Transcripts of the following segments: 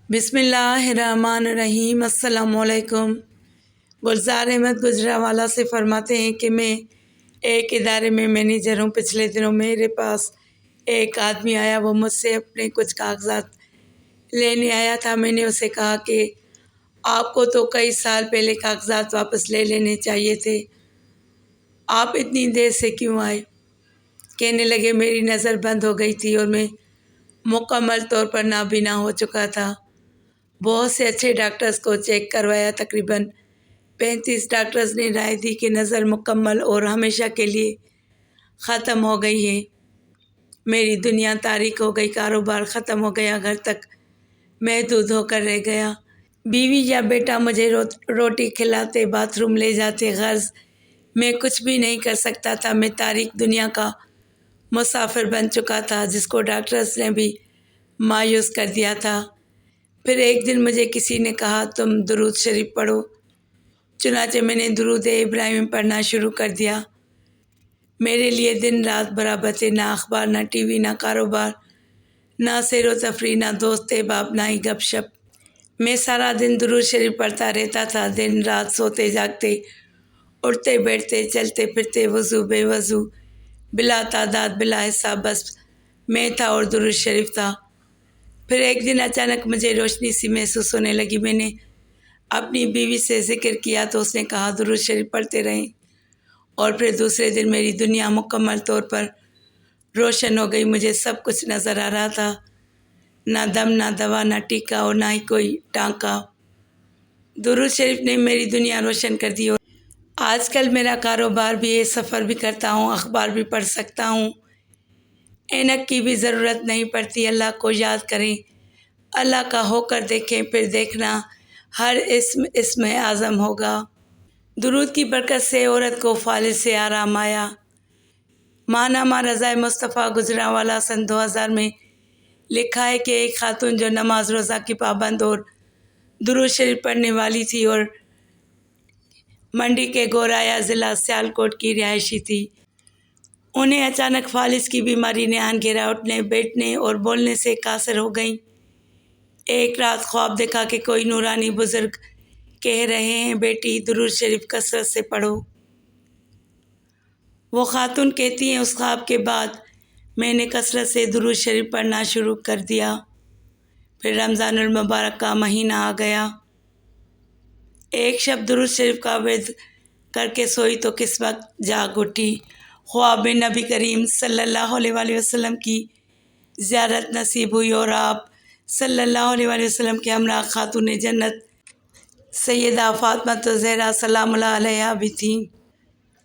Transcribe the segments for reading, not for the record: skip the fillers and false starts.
بسم اللہ الرحمن الرحیم۔ السلام علیکم۔ گلزار احمد گجرانوالہ سے فرماتے ہیں کہ میں ایک ادارے میں مینیجر ہوں۔ پچھلے دنوں میرے پاس ایک آدمی آیا، وہ مجھ سے اپنے کچھ کاغذات لینے آیا تھا۔ میں نے اسے کہا کہ آپ کو تو کئی سال پہلے کاغذات واپس لے لینے چاہیے تھے، آپ اتنی دیر سے کیوں آئے؟ کہنے لگے میری نظر بند ہو گئی تھی اور میں مکمل طور پر نابینا ہو چکا تھا۔ بہت سے اچھے ڈاکٹرز کو چیک کروایا، تقریباً 35 ڈاکٹرز نے رائے دی کہ نظر مکمل اور ہمیشہ کے لیے ختم ہو گئی ہے۔ میری دنیا تاریک ہو گئی، کاروبار ختم ہو گیا، گھر تک محدود ہو کر رہ گیا۔ بیوی یا بیٹا مجھے روٹی کھلاتے، باتھ روم لے جاتے، غرض میں کچھ بھی نہیں کر سکتا تھا۔ میں تاریک دنیا کا مسافر بن چکا تھا، جس کو ڈاکٹرز نے بھی مایوس کر دیا تھا۔ پھر ایک دن مجھے کسی نے کہا تم درود شریف پڑھو۔ چنانچہ میں نے درود ابراہیم پڑھنا شروع کر دیا۔ میرے لیے دن رات برابر تھے، نہ اخبار، نہ ٹی وی، نہ کاروبار، نہ سیر و تفریح، نہ دوست احباب، نہ ہی گپ شپ۔ میں سارا دن درود شریف پڑھتا رہتا تھا، دن رات سوتے جاگتے، اٹھتے بیٹھتے، چلتے پھرتے، وضو بے وضو، بلا تعداد بلا حساب، بس میں تھا اور درود شریف تھا۔ پھر ایک دن اچانک مجھے روشنی سی محسوس ہونے لگی۔ میں نے اپنی بیوی سے ذکر کیا تو اس نے کہا درود شریف پڑھتے رہیں، اور پھر دوسرے دن میری دنیا مکمل طور پر روشن ہو گئی۔ مجھے سب کچھ نظر آ رہا تھا، نہ دم، نہ دوا، نہ ٹیکا اور نہ ہی کوئی ٹانکا۔ درود شریف نے میری دنیا روشن کر دی، اور آج کل میرا کاروبار بھی ہے، سفر بھی کرتا ہوں، اخبار بھی پڑھ سکتا ہوں، اینک کی بھی ضرورت نہیں پڑتی۔ اللہ کو یاد کریں، اللہ کا ہو کر دیکھیں، پھر دیکھنا ہر اسم اعظم ہوگا۔ درود کی برکت سے عورت کو فالج سے آرام آیا۔ ماہنامہ رضا مصطفیٰ گجرانوالہ سن 2000 میں لکھا ہے کہ ایک خاتون جو نماز روزہ کی پابند اور درود شریف پڑھنے والی تھی اور منڈی کے گورایا ضلع سیالکوٹ کی رہائشی تھی، انہیں اچانک فالج کی بیماری نے آن گھیرا۔ اٹھنے بیٹھنے اور بولنے سے قاصر ہو گئیں۔ ایک رات خواب دیکھا کہ کوئی نورانی بزرگ کہہ رہے ہیں بیٹی درود شریف کثرت سے پڑھو۔ وہ خاتون کہتی ہیں اس خواب کے بعد میں نے کثرت سے درود شریف پڑھنا شروع کر دیا۔ پھر رمضان المبارک کا مہینہ آ گیا۔ ایک شب درود شریف کا ورد کر کے سوئی تو کس وقت جاگ اٹھی۔ خواب میں نبی کریم صلی اللہ علیہ وآلہ وسلم کی زیارت نصیب ہوئی اور آپ صلی اللہ علیہ وآلہ وسلم کے ہمراہ خاتون جنت سیدہ فاطمہ الزہرا سلام اللہ علیہا بھی تھیں۔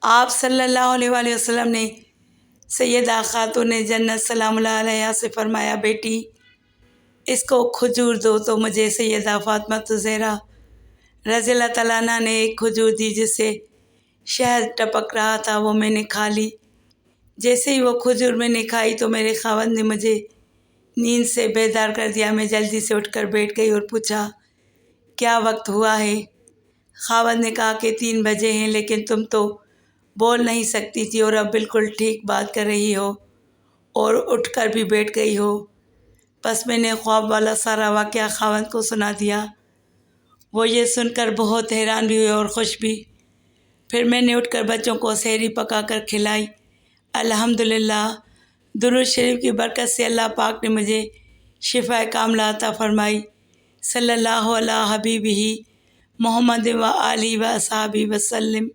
آپ صلی اللہ علیہ وآلہ وسلم نے سیدہ خاتون جنت سلام اللہ علیہا سے فرمایا بیٹی اس کو کھجور دو، تو مجھے سیدہ فاطمہ الزہرا رضی اللہ تعالیٰ عنہ نے ایک کھجور دی جس سے شہد ٹپک رہا تھا، وہ میں نے کھا لی۔ جیسے ہی وہ کھجور میں نے کھائی تو میرے خاوند نے مجھے نیند سے بیدار کر دیا۔ میں جلدی سے اٹھ کر بیٹھ گئی اور پوچھا کیا وقت ہوا ہے؟ خاوند نے کہا کہ 3 بجے ہیں، لیکن تم تو بول نہیں سکتی تھی اور اب بالکل ٹھیک بات کر رہی ہو اور اٹھ کر بھی بیٹھ گئی ہو۔ بس میں نے خواب والا سارا واقعہ خاوند کو سنا دیا۔ وہ یہ سن کر بہت حیران بھی ہوئے اور خوش بھی۔ پھر میں نے اٹھ کر بچوں کو سحری پکا کر کھلائی۔ الحمدللہ درود شریف کی برکت سے اللہ پاک نے مجھے شفا کاملہ عطا فرمائی۔ صلی اللہ علیہ حبیبہ محمد و آلہ و اصحابہ وسلم۔